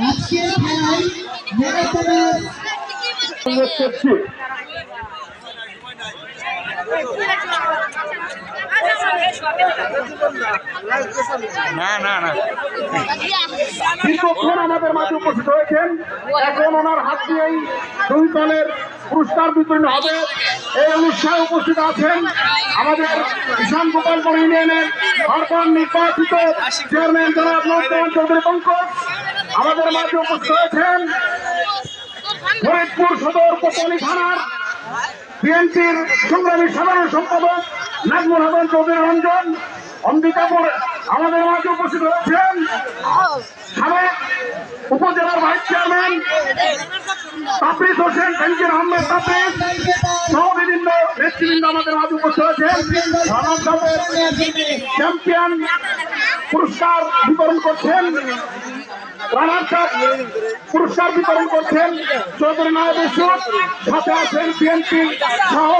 আজকের খেলায় দীর্ঘক্ষণ আমাদের মাঝে উপস্থিত হয়েছেন। এখন ওনার হাত দিয়েই দুই দলের পুরস্কার বিতরণ হবে। এই অনুষ্ঠানে উপস্থিত আছেন আমাদের কিষান গোপালপুর ইউনিয়নের ভারপ্রাপ্ত নির্বাচিত চেয়ারম্যান জনাব নৌকান চৌধুরী পঙ্কজ। আমাদের মাঝে উপস্থিত হয়েছেন ফরিদপুর সদর কোতোয়ালি থানার বিএনপির সংগ্রামী সাধারণ সম্পাদক নাজমুল হাসান চৌধুরী রঞ্জন। অম্বিকাপুর আমাদের মাঝে উপস্থিত হয়েছেন সাবেক উপজেলার ভাইস চেয়ারম্যান তাফরিদ হোসেন তানজির আহমেদ তাফরিদ সহ বিভিন্ন নেতৃবৃন্দ আমাদের মাঝে উপস্থিত হয়েছেন। চ্যাম্পিয়ন পুরস্কার বিতরণ করছেন, রানার্স আপ পুরস্কার বিতরণ করছেন চৌধুরী নায়েব ইউসুফ। সাথে আছেন বিএনপি সহ